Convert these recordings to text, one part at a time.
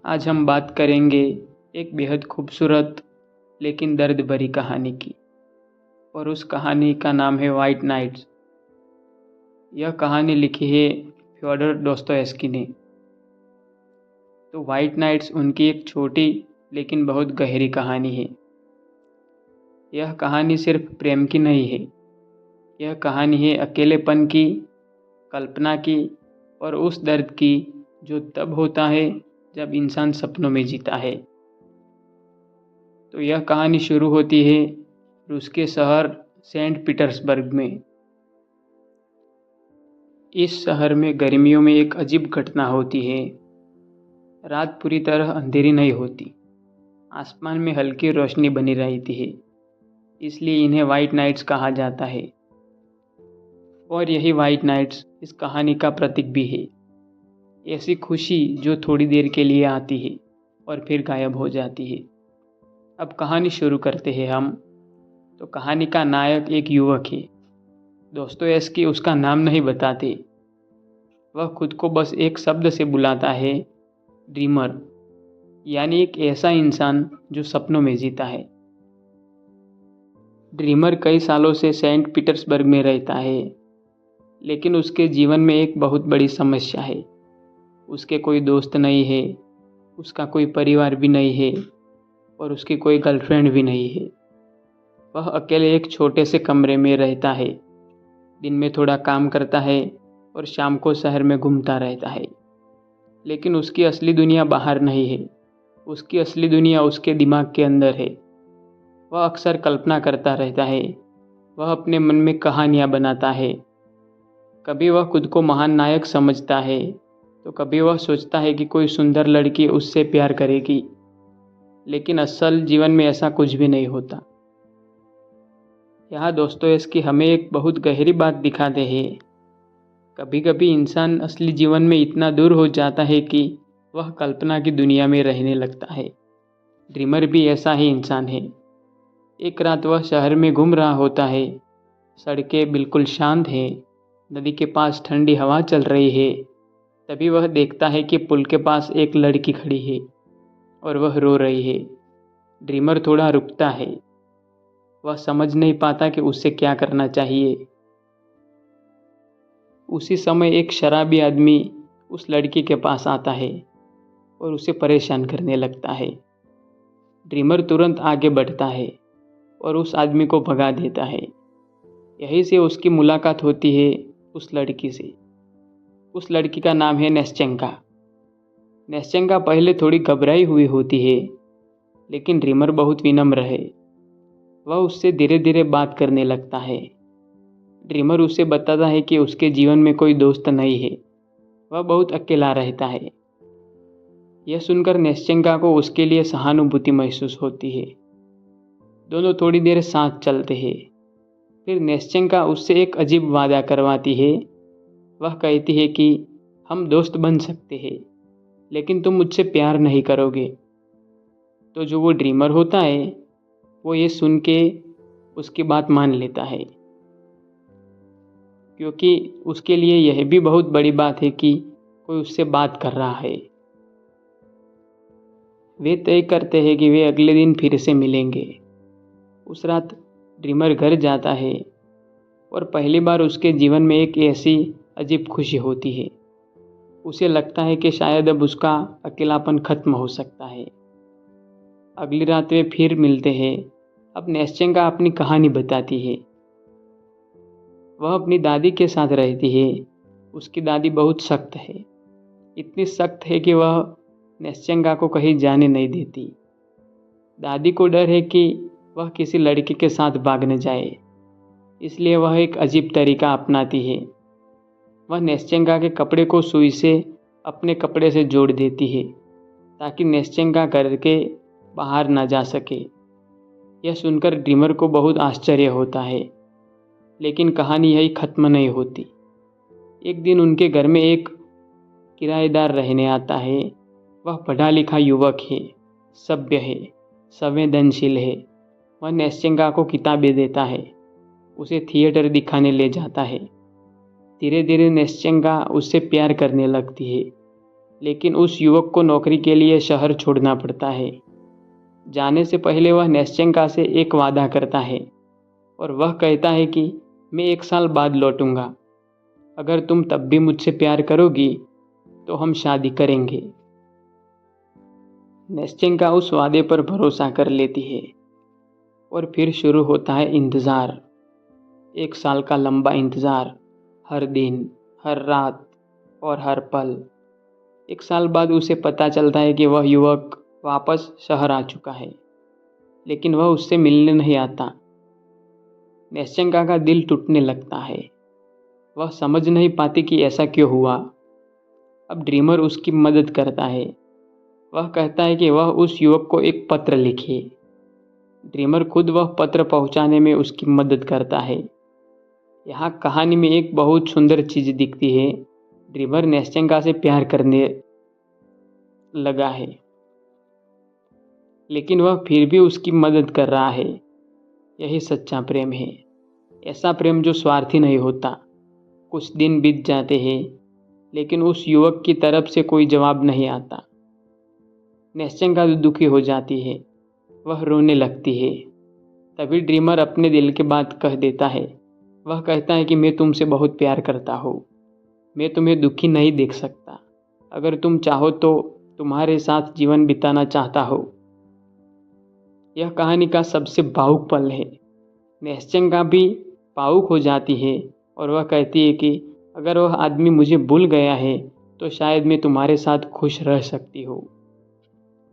आज हम बात करेंगे एक बेहद खूबसूरत लेकिन दर्द भरी कहानी की। और उस कहानी का नाम है वाइट नाइट्स। यह कहानी लिखी है फ्योडर दोस्तोयेव्स्की ने। तो वाइट नाइट्स उनकी एक छोटी लेकिन बहुत गहरी कहानी है। यह कहानी सिर्फ प्रेम की नहीं है, यह कहानी है अकेलेपन की, कल्पना की और उस दर्द की जो तब होता है जब इंसान सपनों में जीता है। तो यह कहानी शुरू होती है रूस के शहर सेंट पीटर्सबर्ग में। इस शहर में गर्मियों में एक अजीब घटना होती है। रात पूरी तरह अंधेरी नहीं होती, आसमान में हल्की रोशनी बनी रहती है, इसलिए इन्हें वाइट नाइट्स कहा जाता है। और यही वाइट नाइट्स इस कहानी का प्रतीक भी है। ऐसी खुशी जो थोड़ी देर के लिए आती है और फिर गायब हो जाती है। अब कहानी शुरू करते हैं हम। तो कहानी का नायक एक युवक है। दोस्तोयेव्स्की उसका नाम नहीं बताते, वह खुद को बस एक शब्द से बुलाता है, ड्रीमर, यानी एक ऐसा इंसान जो सपनों में जीता है। ड्रीमर कई सालों से सेंट पीटर्सबर्ग में रहता है, लेकिन उसके जीवन में एक बहुत बड़ी समस्या है। उसके कोई दोस्त नहीं है, उसका कोई परिवार भी नहीं है और उसकी कोई गर्लफ्रेंड भी नहीं है। वह अकेले एक छोटे से कमरे में रहता है, दिन में थोड़ा काम करता है और शाम को शहर में घूमता रहता है। लेकिन उसकी असली दुनिया बाहर नहीं है, उसकी असली दुनिया उसके दिमाग के अंदर है। वह अक्सर कल्पना करता रहता है, वह अपने मन में कहानियाँ बनाता है। कभी वह खुद को महान नायक समझता है, तो कभी वह सोचता है कि कोई सुंदर लड़की उससे प्यार करेगी। लेकिन असल जीवन में ऐसा कुछ भी नहीं होता। यहाँ दोस्तोयेव्स्की हमें एक बहुत गहरी बात दिखाते हैं। कभी कभी इंसान असली जीवन में इतना दूर हो जाता है कि वह कल्पना की दुनिया में रहने लगता है। ड्रीमर भी ऐसा ही इंसान है। एक रात वह शहर में घूम रहा होता है। सड़कें बिल्कुल शांत हैं, नदी के पास ठंडी हवा चल रही है। तभी वह देखता है कि पुल के पास एक लड़की खड़ी है और वह रो रही है। ड्रीमर थोड़ा रुकता है, वह समझ नहीं पाता कि उसे क्या करना चाहिए। उसी समय एक शराबी आदमी उस लड़की के पास आता है और उसे परेशान करने लगता है। ड्रीमर तुरंत आगे बढ़ता है और उस आदमी को भगा देता है। यहीं से उसकी मुलाकात होती है उस लड़की से। उस लड़की का नाम है नेस्चेंका। नेस्चेंका पहले थोड़ी घबराई हुई होती है, लेकिन ड्रीमर बहुत विनम्र है। वह उससे धीरे धीरे बात करने लगता है। ड्रीमर उसे बताता है कि उसके जीवन में कोई दोस्त नहीं है, वह बहुत अकेला रहता है। यह सुनकर नेस्चेंका को उसके लिए सहानुभूति महसूस होती है। दोनों थोड़ी देर साथ चलते हैं। फिर नेस्चेंका उससे एक अजीब वादा करवाती है। वह कहती है कि हम दोस्त बन सकते हैं, लेकिन तुम मुझसे प्यार नहीं करोगे। तो जो वो ड्रीमर होता है, वो ये सुन के उसकी बात मान लेता है, क्योंकि उसके लिए यह भी बहुत बड़ी बात है कि कोई उससे बात कर रहा है। वे तय करते हैं कि वे अगले दिन फिर से मिलेंगे। उस रात ड्रीमर घर जाता है और पहली बार उसके जीवन में एक ऐसी अजीब खुशी होती है। उसे लगता है कि शायद अब उसका अकेलापन खत्म हो सकता है। अगली रात वे फिर मिलते हैं। अब नेस्चेंका अपनी कहानी बताती है। वह अपनी दादी के साथ रहती है। उसकी दादी बहुत सख्त है, इतनी सख्त है कि वह नेस्चेंका को कहीं जाने नहीं देती। दादी को डर है कि वह किसी लड़के के साथ भाग न जाए, इसलिए वह एक अजीब तरीका अपनाती है। वह नेस्चेंका के कपड़े को सुई से अपने कपड़े से जोड़ देती है, ताकि नेस्चेंका घर के बाहर ना जा सके। यह सुनकर ड्रीमर को बहुत आश्चर्य होता है, लेकिन कहानी यही खत्म नहीं होती। एक दिन उनके घर में एक किराएदार रहने आता है। वह पढ़ा लिखा युवक है, सभ्य है, संवेदनशील है। वह नेस्चेंका को किताबें देता है, उसे थिएटर दिखाने ले जाता है। धीरे धीरे नेस्चेंका उससे प्यार करने लगती है। लेकिन उस युवक को नौकरी के लिए शहर छोड़ना पड़ता है। जाने से पहले वह नेस्चेंका से एक वादा करता है और वह कहता है कि मैं 1 साल बाद लौटूंगा। अगर तुम तब भी मुझसे प्यार करोगी तो हम शादी करेंगे। नेस्चेंका उस वादे पर भरोसा कर लेती है और फिर शुरू होता है इंतज़ार। 1 साल का लंबा इंतज़ार, हर दिन, हर रात और हर पल। 1 साल बाद उसे पता चलता है कि वह युवक वापस शहर आ चुका है, लेकिन वह उससे मिलने नहीं आता। नेस्चेंका का दिल टूटने लगता है। वह समझ नहीं पाती कि ऐसा क्यों हुआ। अब ड्रीमर उसकी मदद करता है। वह कहता है कि वह उस युवक को एक पत्र लिखे। ड्रीमर खुद वह पत्र पहुंचाने में उसकी मदद करता है। यहाँ कहानी में एक बहुत सुंदर चीज़ दिखती है। ड्रीमर नेस्चेंका से प्यार करने लगा है, लेकिन वह फिर भी उसकी मदद कर रहा है। यही सच्चा प्रेम है। ऐसा प्रेम जो स्वार्थी नहीं होता। कुछ दिन बीत जाते हैं, लेकिन उस युवक की तरफ से कोई जवाब नहीं आता। नेस्चेंका दुखी हो जाती है। वह रोने लगती है। तभी ड्रीमर अपने दिल की बात कह देता है। वह कहता है कि मैं तुमसे बहुत प्यार करता हूँ। मैं तुम्हें दुखी नहीं देख सकता। अगर तुम चाहो तो तुम्हारे साथ जीवन बिताना चाहता हो। यह कहानी का सबसे भावुक पल है। नेस्चेंका भी भावुक हो जाती है और वह कहती है कि अगर वह आदमी मुझे भूल गया है तो शायद मैं तुम्हारे साथ खुश रह सकती हूँ।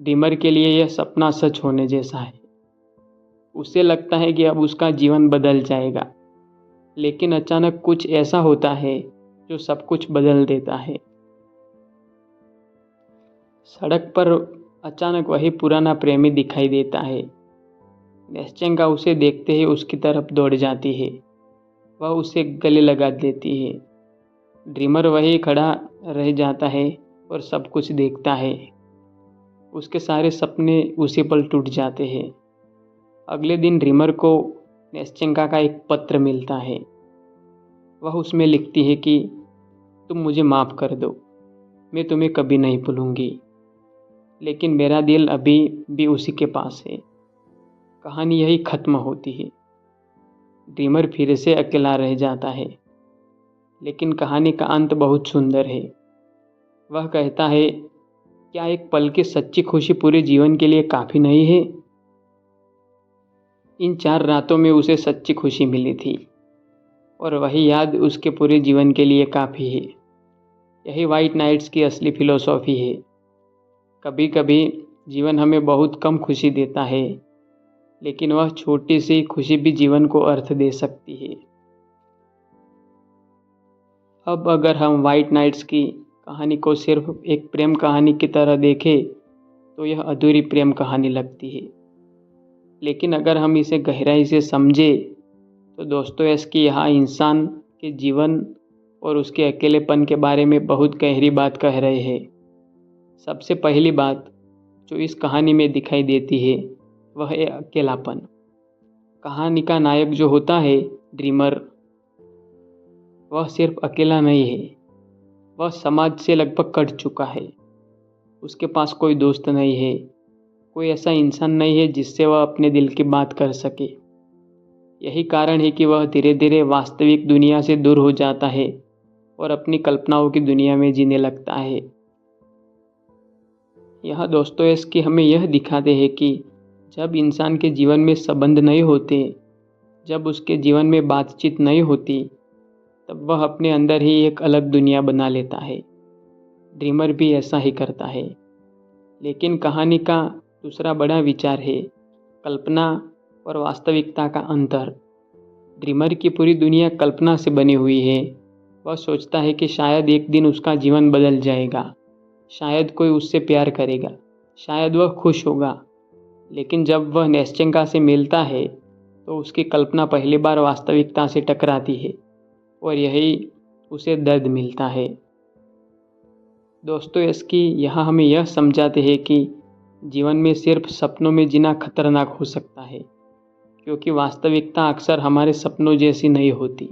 ड्रीमर के लिए यह सपना सच होने जैसा है। उसे लगता है कि अब उसका जीवन बदल जाएगा, लेकिन अचानक कुछ ऐसा होता है जो सब कुछ बदल देता है। सड़क पर अचानक वही पुराना प्रेमी दिखाई देता है। नेस्चेंका उसे देखते ही उसकी तरफ दौड़ जाती है। वह उसे गले लगा देती है। ड्रीमर वही खड़ा रह जाता है और सब कुछ देखता है। उसके सारे सपने उसी पल टूट जाते हैं। अगले दिन ड्रीमर को नेस्चेंका का एक पत्र मिलता है। वह उसमें लिखती है कि तुम मुझे माफ़ कर दो, मैं तुम्हें कभी नहीं भूलूंगी, लेकिन मेरा दिल अभी भी उसी के पास है। कहानी यही खत्म होती है। ड्रीमर फिर से अकेला रह जाता है, लेकिन कहानी का अंत बहुत सुंदर है। वह कहता है, क्या एक पल की सच्ची खुशी पूरे जीवन के लिए काफ़ी नहीं है? इन 4 रातों में उसे सच्ची खुशी मिली थी और वही याद उसके पूरे जीवन के लिए काफ़ी है। यही व्हाइट नाइट्स की असली फिलॉसफी है। कभी कभी जीवन हमें बहुत कम खुशी देता है, लेकिन वह छोटी सी खुशी भी जीवन को अर्थ दे सकती है। अब अगर हम व्हाइट नाइट्स की कहानी को सिर्फ एक प्रेम कहानी की तरह देखें तो यह अधूरी प्रेम कहानी लगती है, लेकिन अगर हम इसे गहराई से समझें तो दोस्तोयेव्स्की यहाँ इंसान के जीवन और उसके अकेलेपन के बारे में बहुत गहरी बात कह रहे हैं। सबसे पहली बात जो इस कहानी में दिखाई देती है वह है अकेलापन। कहानी का नायक जो होता है ड्रीमर, वह सिर्फ अकेला नहीं है, वह समाज से लगभग कट चुका है। उसके पास कोई दोस्त नहीं है, कोई ऐसा इंसान नहीं है जिससे वह अपने दिल की बात कर सके। यही कारण है कि वह धीरे धीरे वास्तविक दुनिया से दूर हो जाता है और अपनी कल्पनाओं की दुनिया में जीने लगता है। यह दोस्तोयेव्स्की हमें यह दिखाते हैं कि जब इंसान के जीवन में संबंध नहीं होते, जब उसके जीवन में बातचीत नहीं होती, तब वह अपने अंदर ही एक अलग दुनिया बना लेता है। ड्रीमर भी ऐसा ही करता है। लेकिन कहानी का दूसरा बड़ा विचार है कल्पना और वास्तविकता का अंतर। ड्रीमर की पूरी दुनिया कल्पना से बनी हुई है। वह सोचता है कि शायद एक दिन उसका जीवन बदल जाएगा, शायद कोई उससे प्यार करेगा, शायद वह खुश होगा। लेकिन जब वह नेस्चेंका से मिलता है तो उसकी कल्पना पहली बार वास्तविकता से टकराती है और यही उसे दर्द मिलता है। दोस्तोयेव्स्की यहाँ हमें यह समझाते हैं कि जीवन में सिर्फ सपनों में जीना खतरनाक हो सकता है, क्योंकि वास्तविकता अक्सर हमारे सपनों जैसी नहीं होती।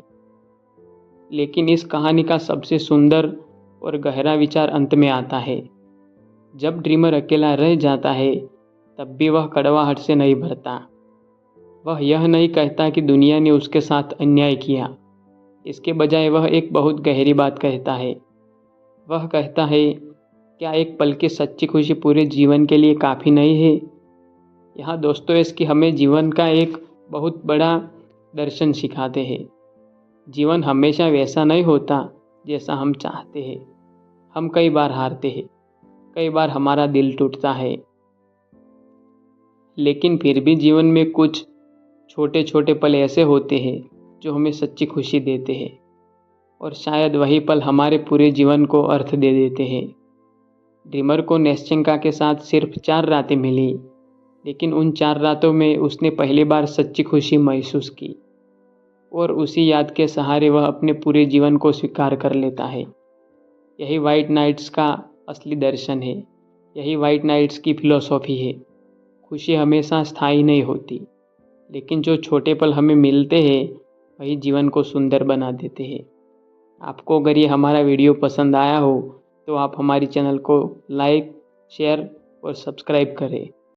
लेकिन इस कहानी का सबसे सुंदर और गहरा विचार अंत में आता है। जब ड्रीमर अकेला रह जाता है तब भी वह कड़वाहट से नहीं भरता। वह यह नहीं कहता कि दुनिया ने उसके साथ अन्याय किया। इसके बजाय वह एक बहुत गहरी बात कहता है। वह कहता है, क्या एक पल की सच्ची खुशी पूरे जीवन के लिए काफ़ी नहीं है? यहाँ दोस्तोयेव्स्की हमें जीवन का एक बहुत बड़ा दर्शन सिखाते हैं। जीवन हमेशा वैसा नहीं होता जैसा हम चाहते हैं। हम कई बार हारते हैं, कई बार हमारा दिल टूटता है, लेकिन फिर भी जीवन में कुछ छोटे छोटे पल ऐसे होते हैं जो हमें सच्ची खुशी देते हैं, और शायद वही पल हमारे पूरे जीवन को अर्थ दे देते हैं। ड्रीमर को नेस्चिंका के साथ सिर्फ 4 रातें मिली, लेकिन उन 4 रातों में उसने पहली बार सच्ची खुशी महसूस की, और उसी याद के सहारे वह अपने पूरे जीवन को स्वीकार कर लेता है। यही व्हाइट नाइट्स का असली दर्शन है। यही व्हाइट नाइट्स की फिलॉसॉफी है। खुशी हमेशा स्थायी नहीं होती, लेकिन जो छोटे पल हमें मिलते हैं वही जीवन को सुंदर बना देते हैं। आपको अगर ये हमारा वीडियो पसंद आया हो तो आप हमारी चैनल को लाइक, शेयर और सब्सक्राइब करें।